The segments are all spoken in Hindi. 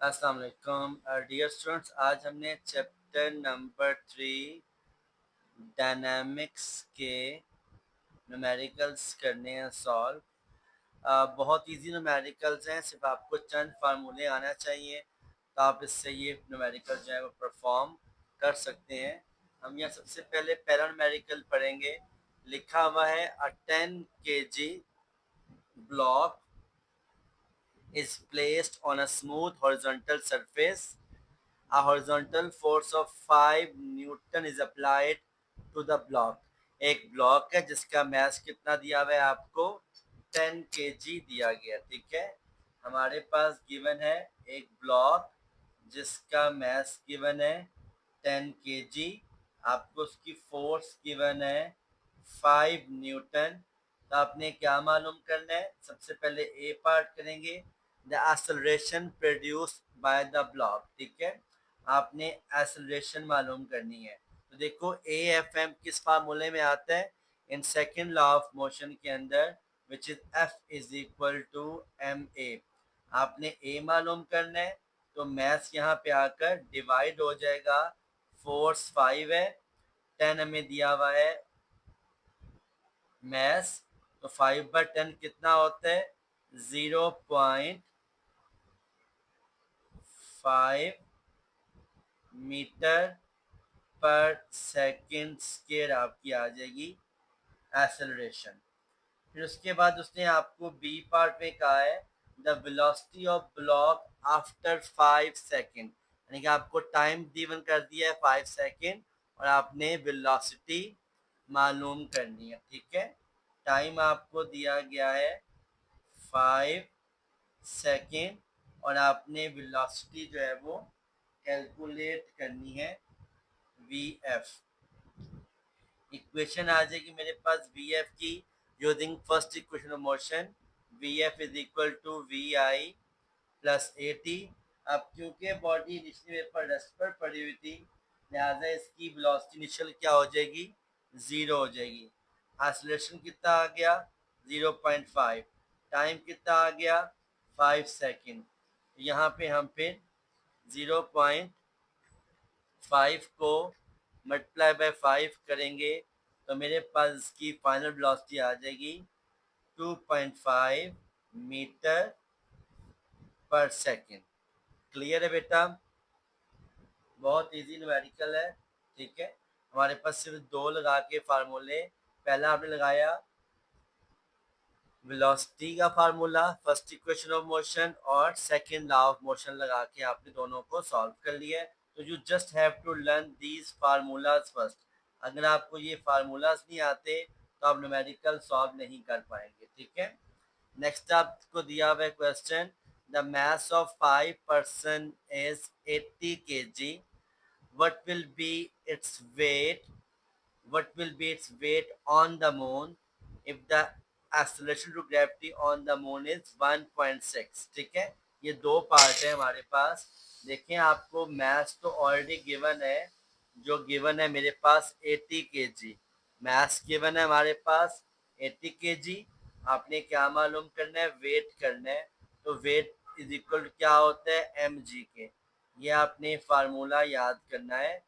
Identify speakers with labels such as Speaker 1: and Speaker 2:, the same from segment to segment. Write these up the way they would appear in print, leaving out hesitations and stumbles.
Speaker 1: अस्सलाम वालेकुम डियर स्टूडेंट्स। आज हमने चैप्टर नंबर 3 डायनामिक्स के न्यूमेरिकल्स करने हैं सॉल्व। बहुत इजी न्यूमेरिकल्स हैं, सिर्फ आपको चंद फार्मूले आना चाहिए तो आप इससे ये न्यूमेरिकल जो है वो परफॉर्म कर सकते हैं। हम यहाँ सबसे पहले पहला न्यूमेरिकल पढ़ेंगे। लिखा हुआ है अ 10 kg block is placed on a smooth horizontal surface. A horizontal force of 5 Newton is applied to the block. एक ब्लॉक है जिसका मास कितना दिया हुआ है आपको 10 kg दिया गया। ठीक है, हमारे पास गिवन है एक ब्लॉक जिसका मास गिवन है 10 kg। आपको उसकी फोर्स गिवन है 5 न्यूटन। तो आपने क्या मालूम करना है? सबसे पहले ए पार्ट करेंगे, the acceleration produced by the block. ठीक है, आपने एक्सेलरेशन मालूम करनी है। तो देखो ए एफ एम किस फार्मूले में आता है? In second law of motion के अंदर, which is F is equal to M A. आपने ए मालूम करना है तो मैथ्स यहाँ पे आकर डिवाइड हो जाएगा। फोर्स 5 है, 10 हमें दिया हुआ है मैथ्स, तो 5/10 कितना होता है? 0.5 मीटर पर सेकेंड स्क्वायर आपकी आ जाएगी एक्सेलरेशन। फिर उसके बाद उसने आपको बी पार्ट में कहा है the velocity of block after 5 second, यानी कि आपको टाइम गिवन कर दिया है 5 सेकेंड और आपने वेलोसिटी मालूम करनी है। ठीक है, टाइम आपको दिया गया है 5 सेकेंड और आपने वेलोसिटी जो है वो कैलकुलेट करनी है वी एफ। इक्वेशन आ जाएगी मेरे पास वी एफ की, using first equation of motion, V F is equal to V I plus A T. अब क्योंकि बॉडी इनिशियली मेरे पर रेस्ट पर पड़ी हुई थी, लिहाजा इसकी वेलोसिटी इनिशियल क्या हो जाएगी? 0 हो जाएगी। एक्सेलरेशन कितना आ गया? 0.5। टाइम कितना आ गया? 5 सेकेंड। यहाँ पे हम फिर 0.5 को मल्टीप्लाई बाय 5 करेंगे तो मेरे पास इसकी फाइनल वेलोसिटी आ जाएगी 2.5 मीटर पर सेकेंड। क्लियर है बेटा? बहुत इजी न्यूमेरिकल है। ठीक है, हमारे पास सिर्फ दो लगा के फार्मूले, पहला आपने लगाया वेलोसिटी का formula first equation of motion और सेकंड लॉ ऑफ मोशन लगा के आपने दोनों को सॉल्व कर लिया है। तो you just have to learn these formulas first. अगर आपको ये फार्मूलाज नहीं आते तो आप न्यूमेरिकल सॉल्व नहीं कर पाएंगे। ठीक है, नेक्स्ट आपको दिया हुआ है question, the mass of 5 person is 80 kg, what will be its weight what will be its weight on the moon if the acceleration to gravity on the moon is 1.6। ठीक है, ये दो पार्ट है हमारे पास। देखें, आपको मैथ्स तो ऑलरेडी गिवन है, जो गिवन है मेरे पास 80 kg मैथ्स गिवन है हमारे पास 80 kg। आपने क्या मालूम करना है? वेट करना है। तो वेट इज इक्वल टू क्या होता है? एम जी के। ये आपने फार्मूला याद करना है,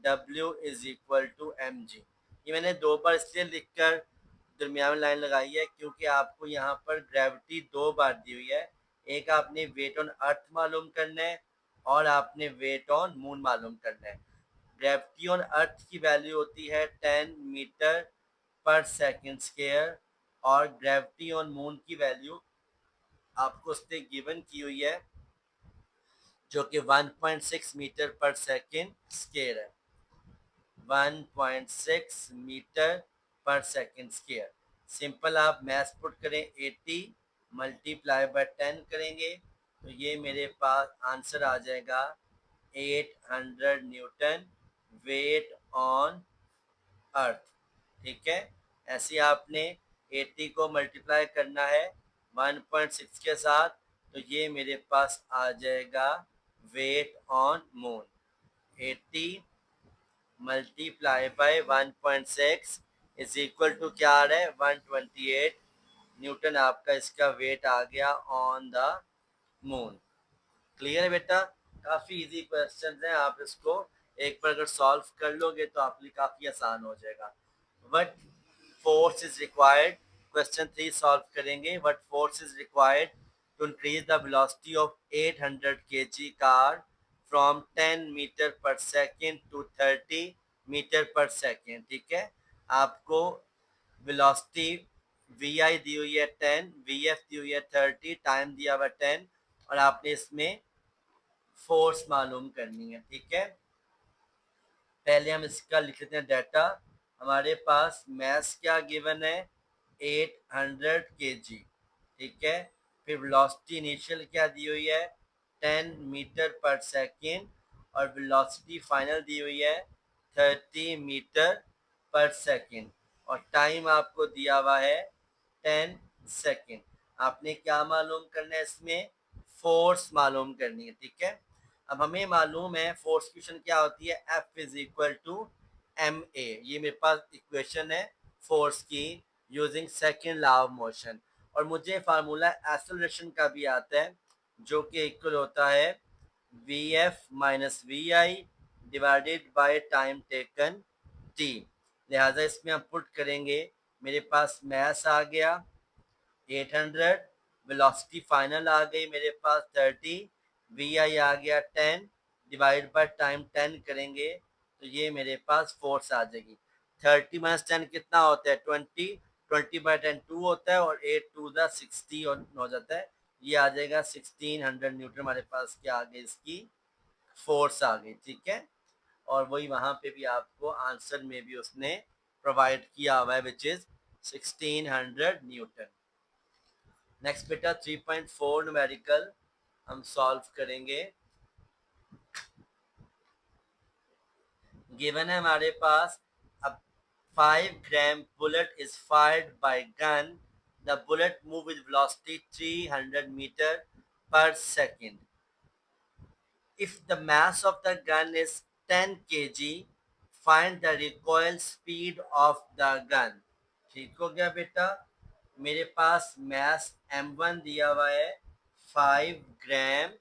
Speaker 1: W is equal to M G. ये मैंने दो बार इसलिए लिखकर दरमियान में लाइन लगाई है क्योंकि आपको यहाँ पर ग्रेविटी दो बार दी हुई है। एक आपने वेट ऑन अर्थ मालूम करना है और आपने वेट ऑन मून मालूम करना है। ग्रेविटी ऑन अर्थ की वैल्यू होती है 10 मीटर पर सेकेंड स्क्वायर और ग्रेविटी ऑन मून की वैल्यू आपको उसने गिवन की हुई है जो कि 1.6 मीटर पर सेकेंड स्क्वायर है। 1.6 metre per second square. Simple आप मैथ पुट करें, 80 मल्टीप्लाई बाय 10 करेंगे तो ये मेरे पास आंसर आ जाएगा 800 न्यूटन वेट ऑन अर्थ। ठीक है, ऐसे आपने 80 को मल्टीप्लाई करना है 1.6 के साथ तो ये मेरे पास आ जाएगा weight on moon. 80 multiply by 1.6 is equal to क्या आ रहा है? 128 न्यूटन आपका इसका वेट आ गया ऑन द मून। क्लियर है बेटा? काफ़ी इजी क्वेश्चन हैं, आप इसको एक बार अगर सॉल्व कर लोगे तो आपके लिए काफ़ी आसान हो जाएगा। What force is required, question 3 solve करेंगे। What force is required to increase the velocity of 800 kg car from 10 metre per second to 30 metre per second. ठीक है, आपको वेलोसिटी वी आई दी हुई है 10, वी एफ दी हुई है 30, टाइम दिया हुआ 10 और आपने इसमें फोर्स मालूम करनी है। ठीक है, पहले हम इसका लिख लेते हैं डाटा। हमारे पास मैस क्या गिवन है, 800 kg। ठीक है, फिर वेलोसिटी इनिशियल क्या दी हुई है, 10 मीटर पर सेकेंड और वेलोसिटी फाइनल दी हुई है 30 मीटर पर सेकेंड और टाइम आपको दिया हुआ है 10 सेकेंड। आपने क्या मालूम करना है, इसमें फोर्स मालूम करनी है। ठीक है, अब हमें मालूम है फोर्स इक्वेशन क्या होती है, F is equal to M A. ये मेरे पास इक्वेशन है फोर्स की using second law of motion. और मुझे फार्मूला एक्सेलरेशन का भी आता है जो कि इक्वल होता है V F minus V I divided by time taken T. लिहाजा इसमें हम पुट करेंगे, मेरे पास मैस आ गया 800, वेलोसिटी फाइनल आ गई मेरे पास 30, वी आई आ गया 10, डिवाइड बाय टाइम 10 करेंगे तो ये मेरे पास फोर्स आ जाएगी। 30 माइनस 10 कितना होता है, 20, 20/10 2 होता है और 8 टू द 60 और हो जाता है। ये आ जाएगा 1600 न्यूटन। हमारे पास क्या आ गई, इसकी फोर्स आ गई। ठीक है, और वही वहाँ पे भी आपको आंसर में भी उसने प्रोवाइड किया हुआ है विच इज 1600 न्यूटन। नेक्स्ट बेटा 3.4 न्यूमेरिकल हम सॉल्व करेंगे। गिवन है हमारे पास, अब 5 gram bullet is fired by gun, the bullet move with velocity 300 metre per second. If the mass of the gun is 10 kg, find the recoil speed of the gun। ठीक हो गया बेटा, मेरे पास मैस m1 दिया हुआ है 5 ग्राम,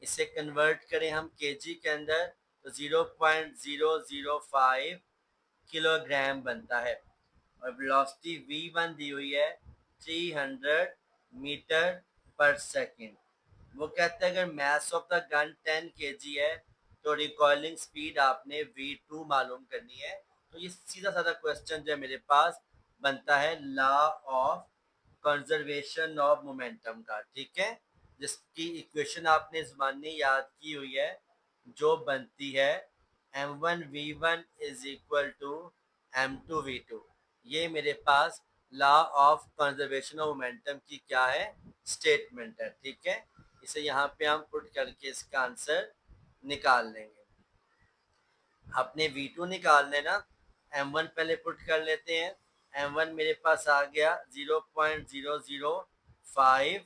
Speaker 1: इसे कन्वर्ट करें हम केजी के अंदर तो 0.005 किलोग्राम बनता है और वेलोसिटी v1 दी हुई है 300 मीटर पर सेकेंड। वो कहते हैं अगर mass of the gun 10 kg है तो रिकॉइलिंग स्पीड आपने v2 मालूम करनी है। तो ये सीधा साधा क्वेश्चन जो है मेरे पास बनता है law of conservation of momentum का। ठीक है, जिसकी इक्वेशन आपने ज़बानी याद की हुई है जो बनती है m1v1 is equal to m2v2। ये मेरे पास law of conservation of momentum की क्या है, स्टेटमेंट है। ठीक है, इसे यहाँ पे हम पुट करके इसका आंसर निकाल लेंगे। अपने v2 निकाल लेना, m1 पहले पुट कर लेते हैं। m1 मेरे पास आ गया 0.005,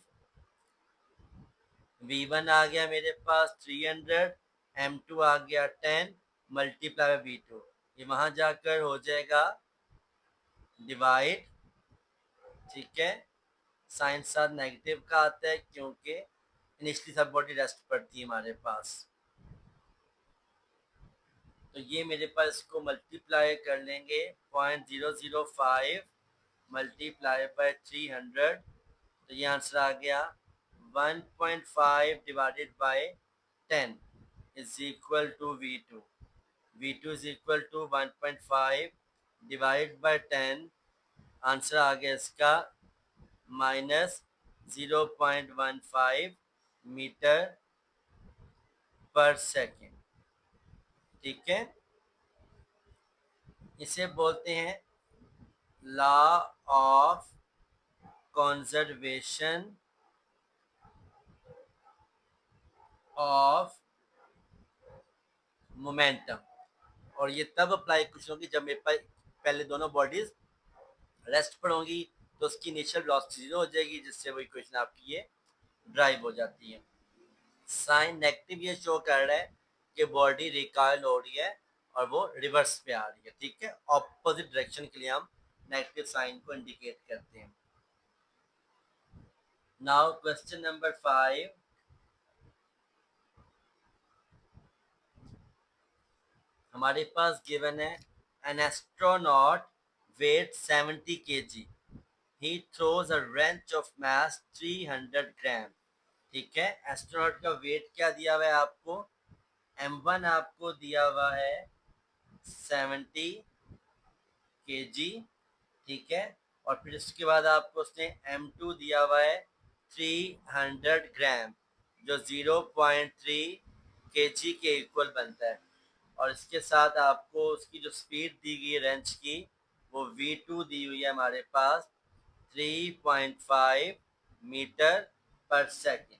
Speaker 1: v1 आ गया मेरे पास 300, m2 आ गया 10 मल्टीप्लाई बाय v2। ये वहां जाकर हो जाएगा डिवाइड। ठीक है, साइन साथ नेगेटिव का आता है क्योंकि इनिशियली सब बॉडी रेस्ट पड़ती है हमारे पास। तो ये मेरे पास इसको मल्टीप्लाई कर लेंगे 0.005 मल्टीप्लाई बाय 300 तो ये आंसर आ गया 1.5 divided by 10 is equal to v2। v2 is equal to 1.5 divide by 10, answer आ गया इसका माइनस 0.15 मीटर पर सेकेंड। ठीक है, इसे बोलते हैं law of conservation of momentum. और ये तब अप्लाई कुछ होगी जब मेरे पास पहले दोनों बॉडीज रेस्ट पर होंगी तो उसकी इनिशियल वेलोसिटी 0 हो जाएगी, जिससे वो इक्वेशन आपकी ये ड्राइव हो जाती है। साइन नेगेटिव ये शो कर रहा है कि बॉडी रिकॉइल हो रही है और वो रिवर्स पे आ रही है। ठीक है, ऑपोजिट डायरेक्शन के लिए हम नेगेटिव साइन को इंडिकेट करते हैं। नाउ क्वेश्चन नंबर 5, हमारे पास गिवन है an astronaut weight 70 kg, he throws a wrench of mass 300 gram. ठीक है, एस्ट्रोनॉट का वेट क्या दिया हुआ है आपको, m1 आपको दिया हुआ है 70 kg, ठीक है, और फिर उसके बाद आपको उसने m2 दिया हुआ है 300 ग्राम, जो 0.3 kg के इक्वल बनता है। और इसके साथ आपको उसकी जो स्पीड दी गई है रेंच की, वो v2 दी हुई है हमारे पास 3.5 metre per second.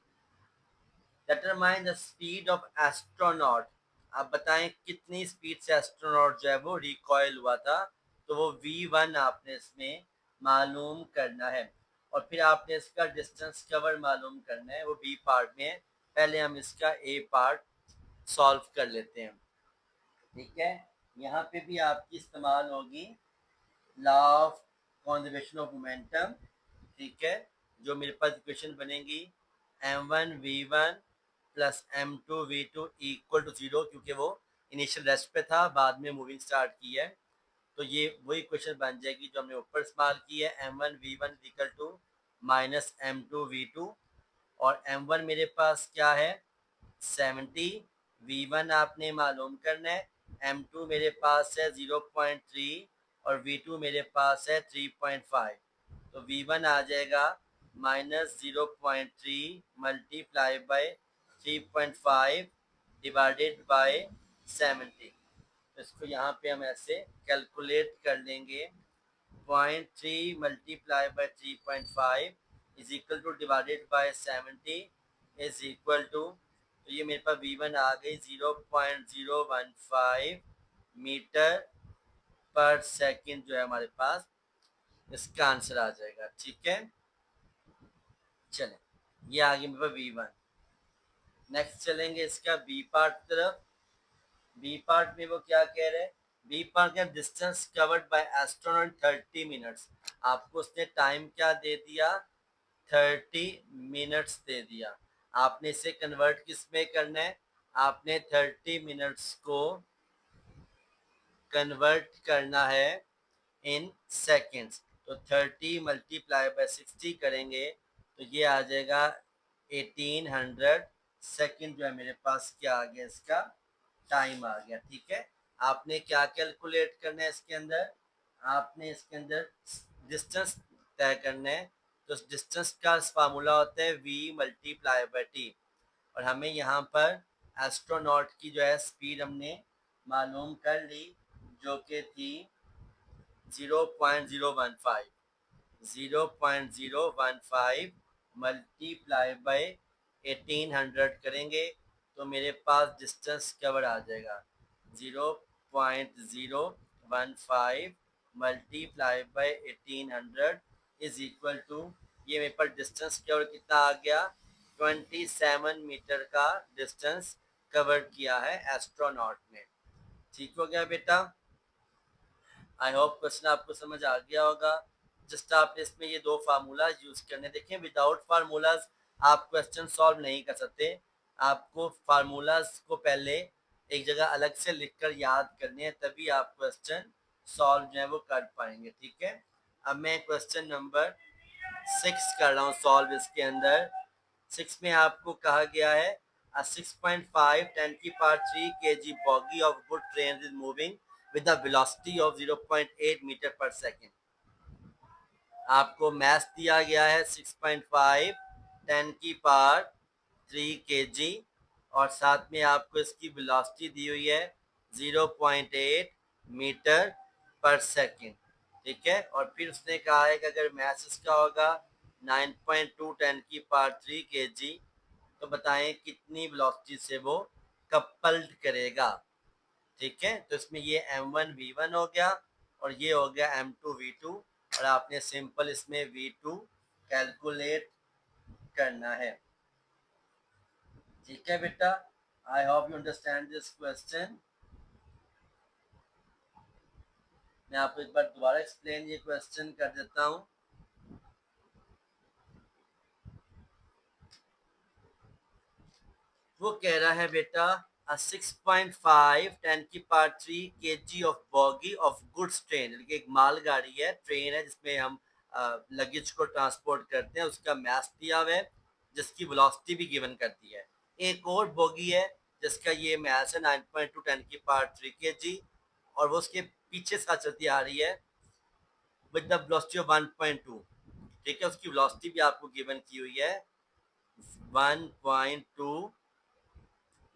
Speaker 1: Determine the speed of astronaut, आप बताएं कितनी स्पीड से एस्ट्रोनॉट जो है वो रिकॉयल हुआ था, तो वो v1 आपने इसमें मालूम करना है, और फिर आपने इसका डिस्टेंस कवर मालूम करना है, वो बी पार्ट में है। पहले हम इसका ए पार्ट सॉल्व कर लेते हैं। ठीक है, यहाँ पे भी आपकी इस्तेमाल होगी law of conservation of momentum. ठीक है, जो मेरे पास इक्वेशन बनेगी m1v1 plus m2v2 equal to 0, क्योंकि वो इनिशियल रेस्ट पे था, बाद में मूविंग स्टार्ट की है, तो ये वही इक्वेशन बन जाएगी जो हमने ऊपर इस्तेमाल की है, m1v1 equal to minus m2v2। और m1 मेरे पास क्या है 70, v1 आपने मालूम करना है, m2 मेरे पास है 0.3 और v2 मेरे पास है 3.5, तो v1 आ जाएगा -0.3 मल्टीप्लाई बाय 3.5 डिवाइडेड बाय 70। तो इसको यहाँ पे हम ऐसे कैलकुलेट कर लेंगे, 0.3 multiply by 3.5 is equal to divided by 70 is equal to, तो ये मेरे पास v1 आ गई 0.015 मीटर पर सेकंड जो है हमारे पास इसका आंसर आ जाएगा। ठीक है, चलें, ये आ गया मेरे पास v1। नेक्स्ट चलेंगे इसका बी पार्ट तरफ। बी पार्ट में वो क्या कह रहे हैं, बी पार्ट का distance covered by astronaut 30 minutes, आपको उसने टाइम क्या दे दिया 30 मिनट्स दे दिया। आपने इसे कन्वर्ट किस में करना है, आपने 30 मिनट्स को कन्वर्ट करना है इन सेकेंड्स, तो 30 मल्टीप्लाई बाय 60 करेंगे तो ये आ जाएगा 1800 सेकेंड, जो है मेरे पास क्या आ गया इसका टाइम आ गया। ठीक है, आपने क्या कैलकुलेट करना है इसके अंदर, आपने इसके अंदर डिस्टेंस तय करना है, तो डिस्टेंस का फार्मूला होता है v मल्टीप्लाई बाय टी, और हमें यहाँ पर एस्ट्रोनॉट की जो है स्पीड हमने मालूम कर ली, जो कि थी 0.015, 0.015 मल्टीप्लाई बाय 1800 करेंगे तो मेरे पास डिस्टेंस कवर आ जाएगा 0.015 multiply by 1800 is equal to, ये मेरे पास डिस्टेंस कवर कितना आ गया 27 मीटर का डिस्टेंस कवर किया है एस्ट्रोनॉट ने। ठीक हो गया बेटा, आई होप क्वेश्चन आपको समझ आ गया होगा। जस्ट आपने इसमें ये दो फार्मूलाज यूज करने, देखें विदाउट फार्मूलाज आप क्वेश्चन सॉल्व नहीं कर सकते, आपको फार्मूलाज को पहले एक जगह अलग से लिखकर याद करने हैं, तभी आप क्वेश्चन सॉल्व जो है वो कर पाएंगे। ठीक है, अब मैं क्वेश्चन नंबर 6 कर रहा हूँ सॉल्व। इसके अंदर 6 में आपको कहा गया है a 6.5 10 की power 3 kg boggy of wood train is moving with a velocity of 0.8 metre per second. आपको मैथ दिया गया है 6.5 10 की पावर 3 kg, और साथ में आपको इसकी वेलोसिटी दी हुई है 0.8 मीटर पर सेकेंड। ठीक है, और फिर उसने कहा है कि अगर मैथ इसका होगा 9.2 10 की पावर 3 kg, तो बताएं कितनी वेलोसिटी से वो कपल्ड करेगा। ठीक है, तो इसमें ये m1 v1 हो गया और ये हो गया m2 v2, और आपने सिंपल इसमें v2 कैलकुलेट करना है। ठीक है बेटा, I hope you understand this question. मैं आपको एक बार दोबारा एक्सप्लेन ये क्वेश्चन कर देता हूँ। वो कह रहा है बेटा 6.5 10 की power 3 kg of boggy of goods train, यानी कि एक मालगाड़ी है, ट्रेन है जिसमें हम लगेज को ट्रांसपोर्ट करते हैं, उसका मास दिया हुआ है जिसकी वेलोसिटी भी गिवन करती है। एक और बोगी है जिसका ये मास है 9.2 10 की पावर 3 kg और वो उसके पीछे साथ चलती आ रही है विद द वेलोसिटी ऑफ 1.2। ठीक है, उसकी वेलोसिटी भी आपको गिवन की हुई है 1.2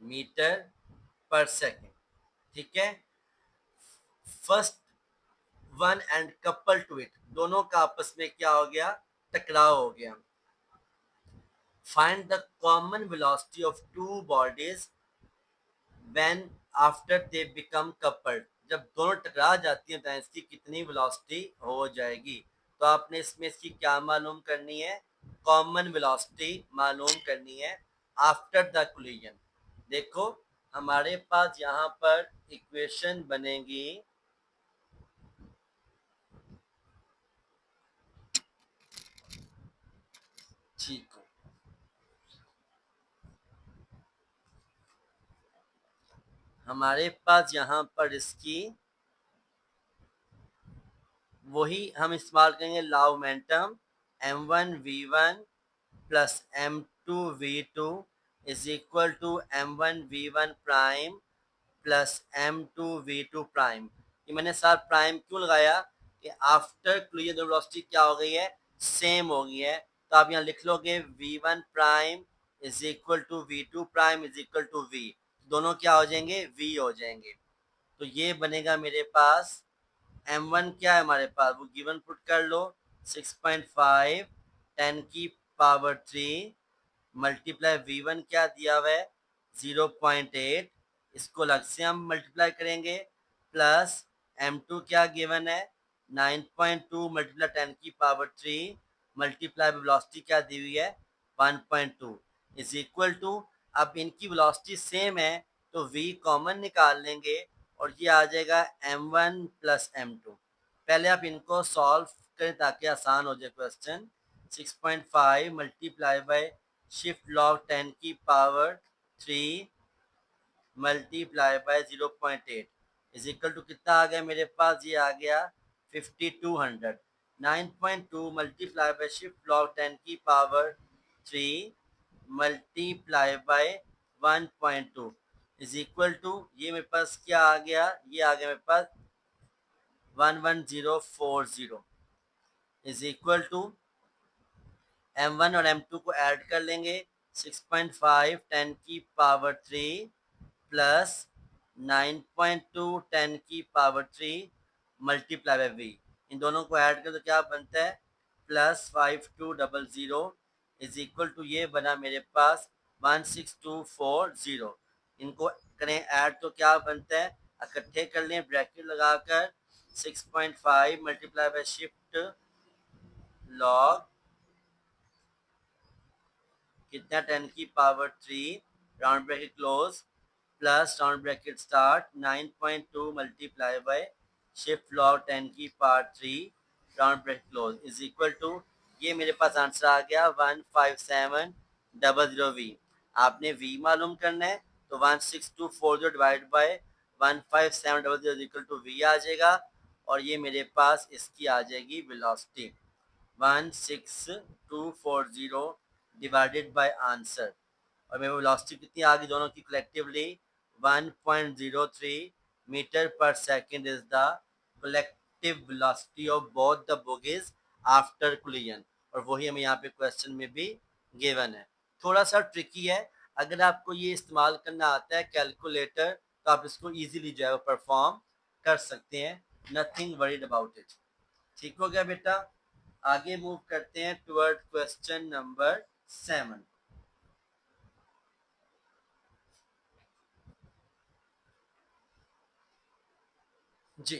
Speaker 1: मीटर पर सेकेंड। ठीक है, first one and couple to it, दोनों का आपस में क्या हो गया, टकराव हो गया। Find the common velocity of two bodies when after they become coupled, जब दोनों टकरा जाती हैं तो इसकी कितनी वेलोसिटी हो जाएगी। तो आपने इसमें इसकी क्या मालूम करनी है, कॉमन वेलोसिटी मालूम करनी है आफ्टर द कोलिजन। देखो हमारे पास यहाँ पर इक्वेशन बनेगी, ठीक है, हमारे पास यहाँ पर इसकी वही हम इस्तेमाल करेंगे law of momentum, m1v1 plus m2v2 is equal to m1v1 prime plus m2v2 prime. ये मैंने साथ प्राइम क्यों लगाया कि आफ्टर क्लोजर दोनों वेलोसिटी क्या हो गई है, सेम हो गई है। तो आप यहाँ लिख लोगे v1 prime is equal to v2 prime is equal to v, दोनों क्या हो जाएंगे, v हो जाएंगे। तो ये बनेगा मेरे पास m1 क्या है हमारे पास, वो गिवन पुट कर लो 6.5 10 की पावर 3 मल्टीप्लाई v1 क्या दिया हुआ है 0.8, इसको अलग से हम मल्टीप्लाई करेंगे, प्लस m2 क्या गिवन है 9.2 मल्टीप्लाई 10 की पावर 3 मल्टीप्लाई वेलोसिटी क्या दी हुई है 1.2 इज इक्वल टू, अब इनकी वेलोसिटी सेम है तो v कॉमन निकाल लेंगे और ये आ जाएगा m1 प्लस m2। पहले आप इनको सॉल्व करें ताकि आसान हो जाए question. 6.5 multiply by shift log 10 की power 3 multiply by 0.8 is equal to कितना आ गया मेरे पास, ये आ गया 5200। 9.2 मल्टीप्लाई बाय शिफ्ट लॉग 10 की power 3 multiply by 1.2 is equal to, ये मेरे पास क्या आ गया, ये आ गया मेरे पास 11040 इज इक्वल टू m1 और m2 को ऐड कर लेंगे 6.5 10 की पावर 3 प्लस 9.2 10 की पावर 3 मल्टीप्लाई बाय v, इन दोनों को ऐड कर तो क्या बनता है प्लस 5200 इज इक्वल टू, ये बना मेरे पास 16240। इनको करें ऐड तो क्या बनता है, इकट्ठे कर लें ब्रैकेट लगाकर 6.5 मल्टीप्लाई बाय शिफ्ट लॉग कितना 10 की power 3 round bracket close plus round bracket start 9.2 multiply by shift log 10 की power 3 round bracket close is equal to, ये मेरे पास आंसर आ गया 15700v। आपने v मालूम करना है तो 16240 divide by 15700 equal to v आ जाएगा और ये मेरे पास इसकी आ जाएगी वेलोसिटी 16240 डिवाइडेड बाय आंसर, और मेरी वेलोसिटी कितनी आ गई दोनों की collectively 1.03 metre per second is the collective velocity of both the bogies after collision. और वही हमें यहाँ पे क्वेश्चन में भी गिवन है। थोड़ा सा ट्रिकी है, अगर आपको ये इस्तेमाल करना आता है कैलकुलेटर तो आप इसको इजीली जो है परफॉर्म कर सकते हैं, नथिंग वरीड अबाउट इट। ठीक हो गया बेटा, आगे मूव करते हैं टुवर्ड क्वेश्चन नंबर 7। जी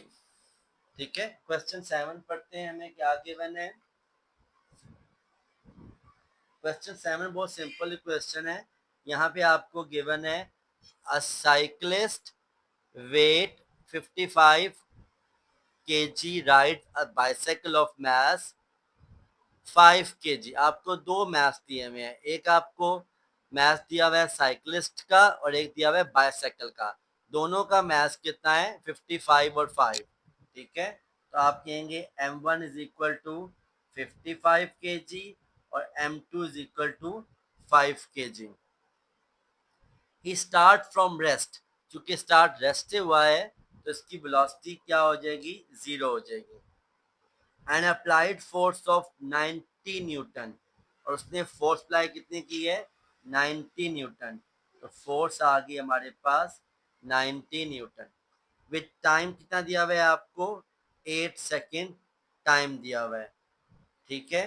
Speaker 1: ठीक है, क्वेश्चन 7 पढ़ते हैं, हमें क्या गिवन है। क्वेश्चन 7 बहुत सिंपल क्वेश्चन है। यहाँ पे आपको गिवन है a cyclist weight 55 kg ride a bicycle of mass 5 kg। आपको दो मास दिए हुए हैं, एक आपको मैथ दिया हुआ है साइकिलिस्ट का और एक दिया हुआ है बाइसाइकिल का, दोनों का मैथ कितना है 55 और 5, ठीक है। तो आप कहेंगे m1 is equal to 55 kg और m2 is equal to 5 kg। He start from rest, क्योंकि स्टार्ट रेस्ट से हुआ है तो इसकी वेलोसिटी क्या हो जाएगी, जीरो हो जाएगी। And applied force of 90 Newton, और उसने फोर्स अप्लाई कितनी की है 90 न्यूटन, तो फोर्स आ गई हमारे पास 90 न्यूटन। विद टाइम कितना दिया हुआ है आपको 8 सेकेंड टाइम दिया हुआ है, ठीक है।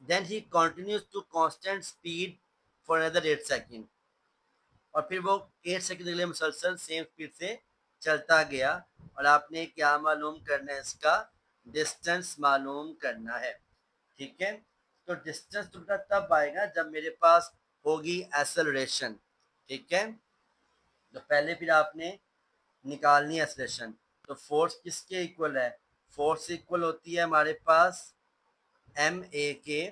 Speaker 1: Then he continues to constant speed for another 8 second, और फिर वो 8 सेकंड के लिए मुसलसल सेम स्पीड से चलता गया। और आपने क्या मालूम करना है, इसका डिस्टेंस मालूम करना है, ठीक है। तो डिस्टेंस तो तब आएगा जब मेरे पास होगी एक्सेलरेशन, ठीक है। तो पहले फिर आपने निकालनी है एक्सेलरेशन। तो फोर्स किसके इक्वल है, फोर्स इक्वल होती है हमारे पास एम ए के,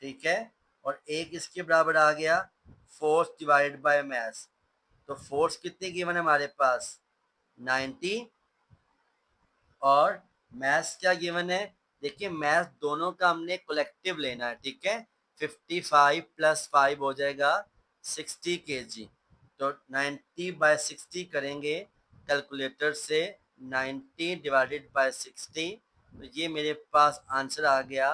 Speaker 1: ठीक है। और एक इसके बराबर आ गया फोर्स डिवाइड बाय मास। तो फोर्स कितनी गिवन है हमारे पास 90, और मैथ्स क्या गिवन है, देखिए मैथ्स दोनों का हमने कलेक्टिव लेना है, ठीक है। 55 प्लस 5 हो जाएगा 60 kg। तो 90/60 करेंगे कैलकुलेटर से, 90 डिवाइडेड बाय 60, तो ये मेरे पास आंसर आ गया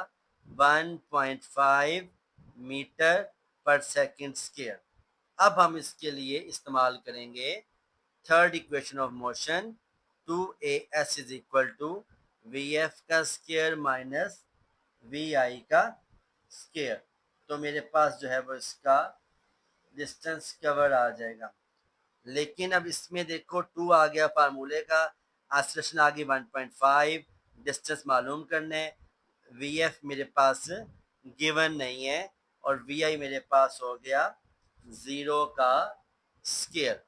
Speaker 1: 1.5 मीटर पर सेकेंड स्क्वायर। अब हम इसके लिए इस्तेमाल करेंगे third equation of motion, 2as is equal to V F का स्क्वायर माइनस वी आई का स्क्वायर। तो मेरे पास जो है वो इसका डिस्टेंस कवर आ जाएगा। लेकिन अब इसमें देखो 2 आ गया फार्मूले का, एक्सेलरेशन आ गई 1.5, डिस्टेंस मालूम करने, वी एफ मेरे पास गिवन नहीं है, और वी आई मेरे पास हो गया ज़ीरो का स्केयर।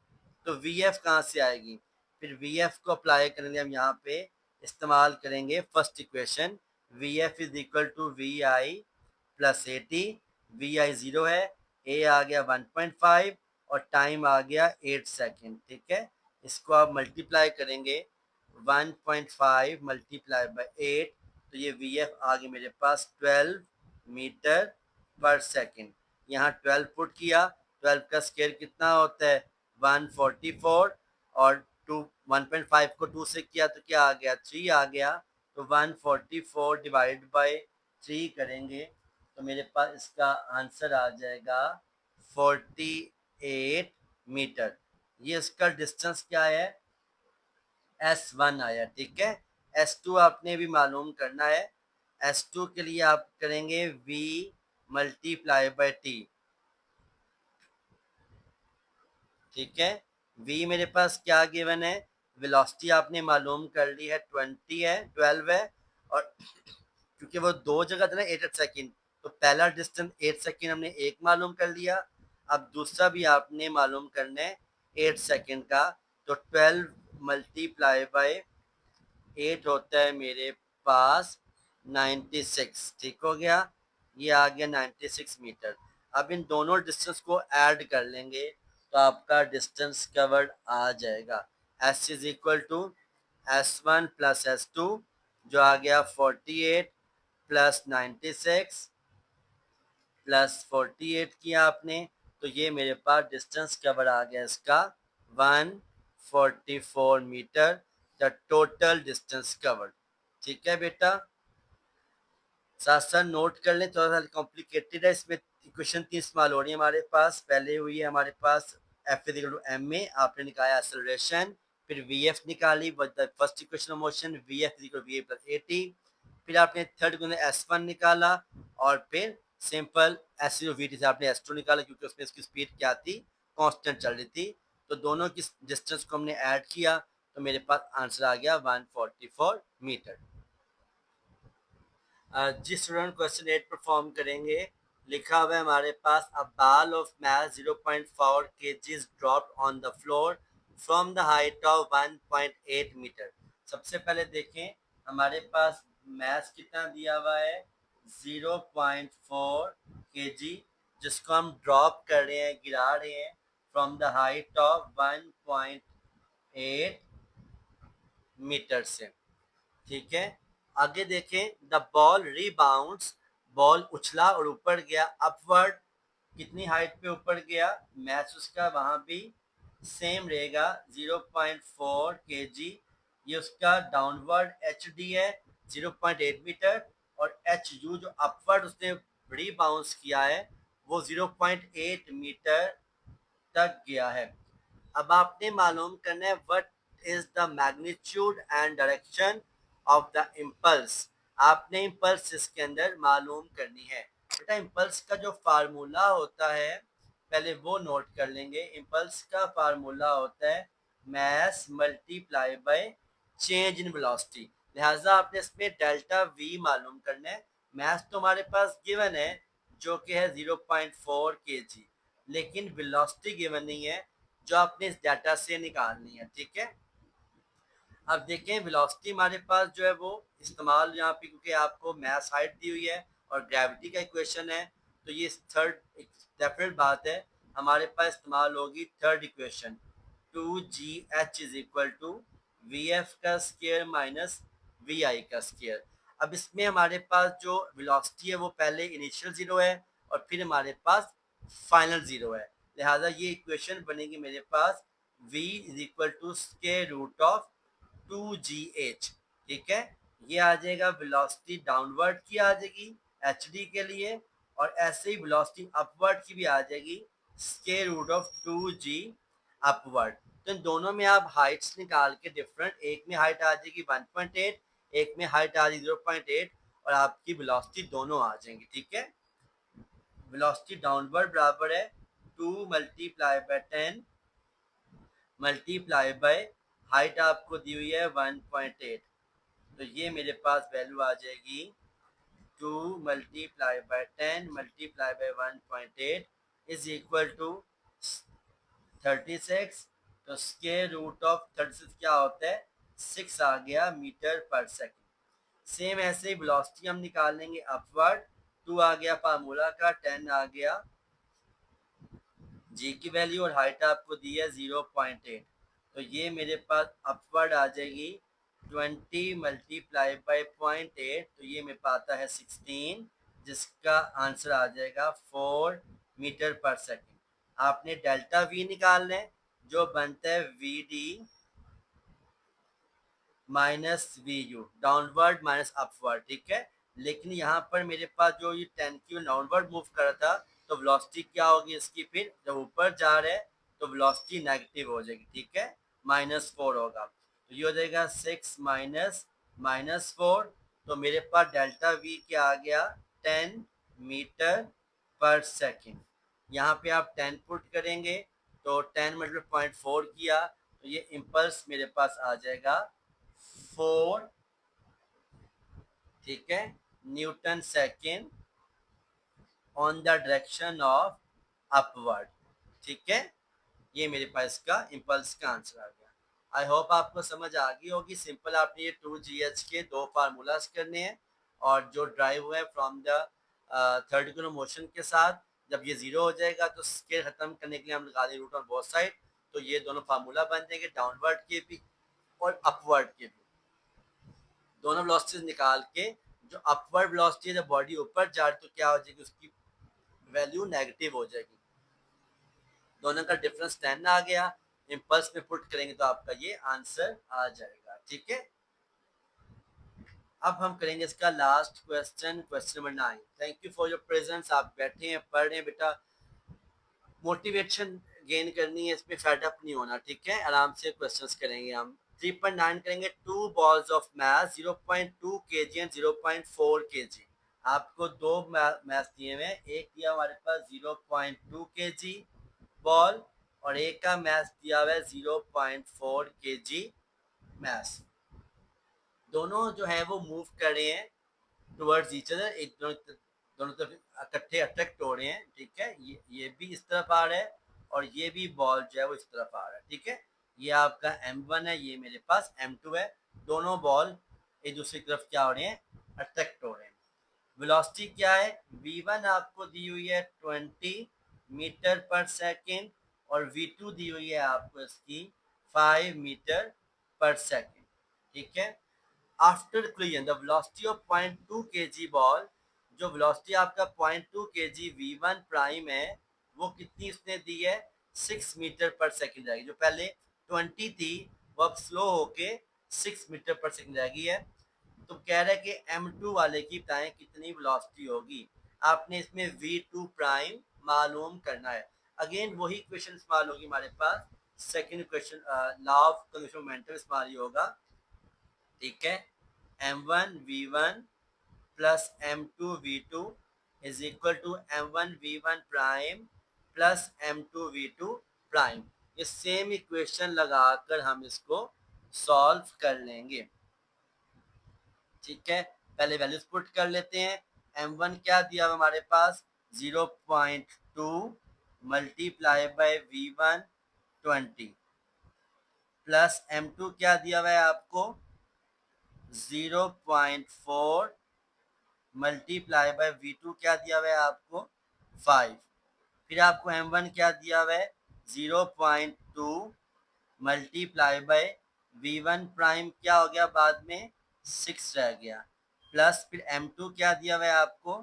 Speaker 1: तो वी एफ कहाँ से आएगी, फिर वी एफ को अप्लाई करेंगे हम यहाँ पे, इस्तेमाल करेंगे first equation, V F is equal to V I plus 80, V I zero है, ए आ गया 1.5 और टाइम आ गया 8 सेकेंड, ठीक है। इसको आप मल्टीप्लाई करेंगे 1.5 मल्टीप्लाई बाय 8, तो ये वी एफ आ गई मेरे पास 12 मीटर पर सेकेंड। यहाँ 12 पुट किया, 12 का स्केयर कितना होता है 144, और 1.5 को 2 से किया तो क्या आ गया 3 आ गया, तो 144 डिवाइड बाय 3 करेंगे तो मेरे पास इसका आंसर आ जाएगा 48 मीटर। ये इसका डिस्टेंस क्या है S1 आया, ठीक है। S2 आपने भी मालूम करना है, S2 के लिए आप करेंगे V मल्टीप्लाई बाय T, ठीक है। V मेरे पास क्या गिवन है, वेलोसिटी आपने मालूम कर ली है 20 है 12 है, और क्योंकि वो दो जगह था ना 8 सेकेंड, तो पहला डिस्टेंस 8 सेकेंड हमने एक मालूम कर लिया, अब दूसरा भी आपने मालूम करना है 8 सेकेंड का। तो 12 मल्टीप्लाई बाय 8 होता है मेरे पास 96, ठीक हो गया, ये आ गया 96 मीटर। अब इन दोनों डिस्टेंस को ऐड कर लेंगे तो आपका डिस्टेंस कवर्ड आ जाएगा, S is equal to S1 plus S2, जो आ गया 48 प्लस 96 प्लस 48 किया आपने, तो ये मेरे पास डिस्टेंस कवर आ गया इसका 144 metre, the total distance covered, ठीक है बेटा। साथ साथ नोट कर लें, थोड़ा सा कॉम्प्लिकेटेड है, इसमें इक्वेशन 3 इस्तेमाल हो रही है हमारे पास। पहले हुई है हमारे पास F is equal to M में, आपने निकाला एक्सेलरेशन, फिर वी एफ निकाली, first equation of motion V F is equal V A plus 80, फिर आपने थर्ड इक्वेशन S1 निकाला, और फिर सिंपल S0 VT से आपने S2 निकाला, क्योंकि उसमें इसकी स्पीड क्या थी कांस्टेंट चल रही थी। तो दोनों की डिस्टेंस को हमने ऐड किया तो मेरे पास आंसर आ गया 144 मीटर। जिस स्टूडेंट क्वेश्चन 8 परफॉर्म करेंगे, लिखा हुआ है हमारे पास a ball of mass 0.4 kg dropped on the floor from the height of 1.8 metre. सबसे पहले देखें हमारे पास मैथ कितना दिया हुआ है 0.4 kg, जिसको हम ड्रॉप कर रहे हैं, गिरा रहे हैं from the height of 1.8 metre से, ठीक है। आगे देखें, द बॉल रीबाउंड्स, बॉल उछला और ऊपर गया अपवर्ड, कितनी हाइट पे ऊपर गया, मैच उसका वहां भी सेम रहेगा 0.4 kg। ये उसका डाउनवर्ड एच डी है 0.8 मीटर, और एच यू जो अपवर्ड उसने रीबाउंस किया है वो 0.8 मीटर तक गया है। अब आपने मालूम करना है what is the magnitude and direction of the impulse. आपने इम्पल्स इसके अंदर मालूम करनी है। बेटा इम्पल्स का जो फार्मूला होता है पहले वो नोट कर लेंगे। इम्पल्स का फार्मूला होता है mass multiply by change in velocity. लिहाजा आपने इसमें डेल्टा वी मालूम करना है। मैस तो हमारे पास गिवन है जो कि है 0.4 kg, लेकिन वेलोसिटी गिवन नहीं है जो आपने इस डाटा से निकालनी है, ठीक है। अब देखें वेलोसिटी हमारे पास जो है वो इस्तेमाल यहाँ पे, क्योंकि आपको मैस हाइट दी हुई है और ग्रेविटी का इक्वेशन है, तो ये थर्ड डेफिनेट बात है हमारे पास इस्तेमाल होगी third equation 2gh is equal to V F का स्केयर माइनस वी आई का स्केयर। अब इसमें हमारे पास जो वेलोसिटी है वो पहले इनिशियल जीरो है और फिर हमारे पास फाइनल जीरो है। लिहाजा ये इक्वेशन बनेगी मेरे पास v is equal to square root of 2gh, ठीक है। ये आ जाएगा वेलोसिटी डाउनवर्ड की आ जाएगी एच डी के लिए, और ऐसे ही वेलोसिटी अपवर्ड की भी आ जाएगी square root of 2g upward. तो इन दोनों में आप हाइट्स निकाल के डिफरेंट, एक में हाइट आ जाएगी 1.8, एक में हाइट आ जाएगी 0.8, और आपकी वेलोसिटी दोनों आ जाएंगी, ठीक है। वेलोसिटी डाउनवर्ड बराबर है 2 multiply by 10 multiply by height आपको दी हुई है 1.8, तो ये मेरे पास वैल्यू आ जाएगी 2 multiply by 10 multiply by 1.8 is equal to 36। तो स्क्वायर रूट ऑफ 36 क्या होता है, 6 आ गया मीटर पर सेकंड। सेम ऐसे ही वेलोसिटी हम निकाल लेंगे अपवर्ड, 2 आ गया फार्मूला का, 10 आ गया जी की वैल्यू, और हाइट आपको दी है 0.8, तो ये मेरे पास अपवर्ड आ जाएगी 20 मल्टीप्लाई बाई 0.8, तो ये मेरे पास आता है 16, जिसका आंसर आ जाएगा 4 मीटर पर सेकंड। आपने डेल्टा वी निकालना है जो बनता है V D minus V U, downward minus upward, ठीक है। लेकिन यहाँ पर मेरे पास जो ये 10 की डाउनवर्ड मूव कर रहा था, तो वेलोसिटी क्या होगी इसकी, फिर जब ऊपर जा रहे हैं तो वेलोसिटी नेगेटिव हो जाएगी, ठीक है, -4 होगा। तो ये हो जाएगा 6 माइनस -4, तो मेरे पास डेल्टा वी क्या आ गया 10 मीटर पर सेकेंड। यहाँ पे आप 10 पुट करेंगे तो 10 मतलब 0.4 किया, तो ये इम्पल्स मेरे पास आ जाएगा 4, ठीक है, Newton second on the direction of upward, ठीक है। ये मेरे पास इसका इम्पल्स का आंसर आ गया। आई होप आपको समझ आ गई होगी। सिंपल आपने ये 2gh के दो फार्मूलाज करने हैं, और जो ड्राइव हुआ है from the third equation motion के साथ, जब ये जीरो हो जाएगा तो स्केल खत्म करने के लिए हम लगा दें रूट ऑन बोथ साइड, तो ये दोनों फार्मूला बन जाएंगे डाउनवर्ड के भी और अपवर्ड के भी। दोनों वेलोसिटीज निकाल के जो अपवर्ड वेलोसिटी है, जब बॉडी ऊपर जा रही तो क्या हो जाएगी, उसकी वैल्यू नेगेटिव हो जाएगी। दोनों का डिफरेंस 10 आ गया, इम्पल्स में पुट करेंगे तो आपका ये आंसर आ जाएगा, ठीक है। अब हम करेंगे इसका last question, question number 9। Thank you for your presence. आप बैठे हैं, पढ़ रहे हैं बेटा, मोटिवेशन गेन करनी है, इसमें फेडअप नहीं होना, ठीक है। आराम से क्वेश्चंस करेंगे हम। 3.9 करेंगे, two balls of math 0.2 kg and 0.4 kg। आपको दो मैथ दिए हुए, एक दिया हमारे पास 0.2 kg बॉल, और एक का मैथ दिया हुआ है 0.4 kg मैथ। दोनों जो है वो मूव कर रहे हैं टुवर्ड्स ईच अदर, एक दोनों तरफ इकट्ठे अट्रैक्ट हो रहे हैं, ठीक है। ये भी इस तरफ आ रहा है और ये भी बॉल जो है वो इस तरफ आ रहा है, ठीक है। ये आपका M1 है, ये मेरे पास M2 है। दोनों बॉल एक दूसरी तरफ क्या हो रहे हैं, अट्रैक्ट हो रहे हैं। वेलोसिटी क्या है, v1 आपको दी हुई है 20 मीटर पर सेकेंड और v2 दी हुई है आपको इसकी 5 मीटर पर सेकेंड, ठीक है। After collision the velocity of 0.2 kg ball, जो वेलोसिटी आपका 0.2 kg v1 प्राइम है वो कितनी इसने दी है, 6 मीटर पर सेकेंड जाएगी। जो पहले 20 थी वो अब स्लो होके 6 मीटर पर सेकेंड जाएगी है। तो कह रहा है कि m2 वाले की बताएं कितनी वेलोसिटी होगी। आपने इसमें v2 प्राइम मालूम करना है। अगेन वही क्वेश्चन इस्तेमाल होगी हमारे पास, second question law of conservation momentum इस्तेमाल ही होगा, ठीक है। m1 v1 plus m2 v2 is equal to m1 v1 prime plus m2 v2 prime. ये सेम इक्वेशन लगाकर हम इसको सॉल्व कर लेंगे, ठीक है। पहले वैल्यूज पुट कर लेते हैं। m1 क्या दिया हुआ हमारे पास, 0.2 multiply by v1 20 plus m2 क्या दिया हुआ है आपको 0.4 मल्टीप्लाई बाय v2 क्या दिया हुआ है आपको 5। फिर आपको m1 क्या दिया हुआ है 0.2 मल्टीप्लाई बाय v1 प्राइम क्या हो गया बाद में 6 रह गया, प्लस फिर m2 क्या दिया हुआ है आपको,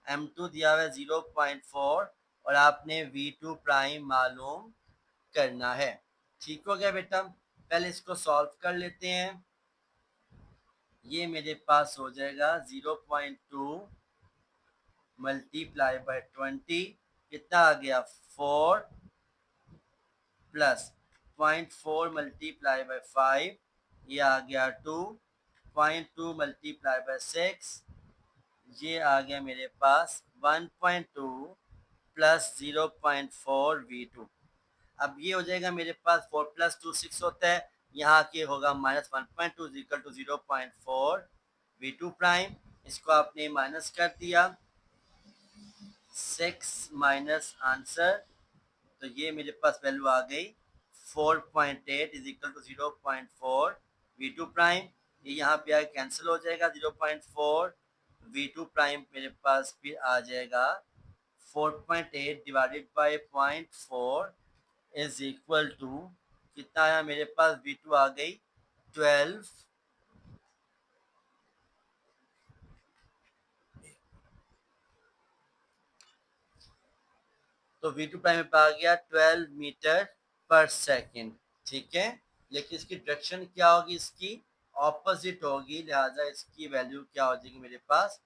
Speaker 1: m2 दिया हुआ है 0.4 और आपने v2 प्राइम मालूम करना है। ठीक हो गया बेटा, पहले इसको सॉल्व कर लेते हैं। ये मेरे पास हो जाएगा 0.2 मल्टीप्लाई बाय 20 कितना आ गया 4 प्लस 0.4 मल्टीप्लाई बाय 5 ये आ गया 2, 0.2 मल्टीप्लाई बाय 6 ये आ गया मेरे पास 1.2 प्लस 0.4 v2। अब ये हो जाएगा मेरे पास 4 प्लस 2 6 होता है, यहाँ के होगा minus 1.2 equal to 0.4 v2 prime. इसको आपने माइनस कर दिया, 6 माइनस आंसर, तो ये मेरे पास वैल्यू आ गई 4.8 is equal to 0.4 v2 prime. ये यहाँ पे आगे कैंसिल हो जाएगा, 0.4 v2 प्राइम मेरे पास फिर आ जाएगा 4.8 divided by 0.4 is equal to कितना आया मेरे पास, v2 आ गई 12, तो v2 प्राइम पे आ गया 12 मीटर पर सेकेंड, ठीक है। लेकिन इसकी डायरेक्शन क्या होगी, इसकी ऑपोजिट होगी, लिहाजा इसकी वैल्यू क्या हो जाएगी मेरे पास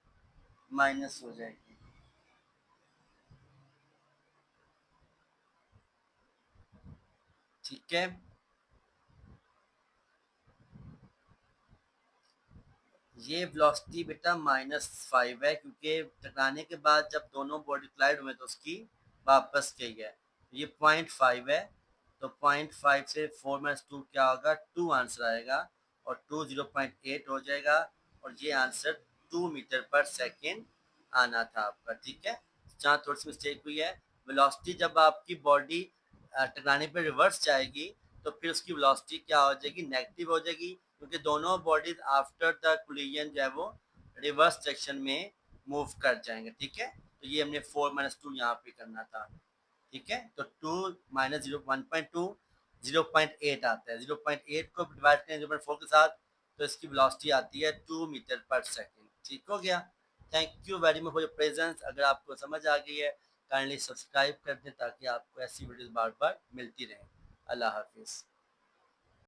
Speaker 1: माइनस हो जाएगी, ठीक है। ये वेलोसिटी बेटा -5 है क्योंकि टकराने के बाद जब दोनों बॉडी क्लाइड हुए तो उसकी वापस गई है। ये 0.5 है, तो 0.5 से 4 - 2 क्या होगा 2 आंसर आएगा और 2 0.8 हो जाएगा और ये आंसर 2 मीटर पर सेकेंड आना था आपका, ठीक है। जहाँ थोड़ी सी मिस्टेक हुई है, वेलोसिटी जब आपकी बॉडी टकराने पर रिवर्स जाएगी तो फिर उसकी वेलोसिटी क्या हो जाएगी, नेगेटिव हो जाएगी, क्योंकि दोनों बॉडीज आफ्टर द कोलिजन जो है वो रिवर्स डायरेक्शन में मूव कर जाएंगे, ठीक है। तो ये हमने 4 - 2 यहाँ पे करना था, ठीक है। तो 2 माइनस 1.2 0.8 आता है, 0.8 को डिवाइड करें 0.4 के साथ तो इसकी वेलोसिटी आती है 2 मीटर पर सेकेंड, ठीक हो गया। Thank you very much for your presence. अगर आपको समझ आ गई है काइंडली सब्सक्राइब कर दें ताकि आपको ऐसी वीडियोस बार बार मिलती रहें। अल्लाह हाफिज़।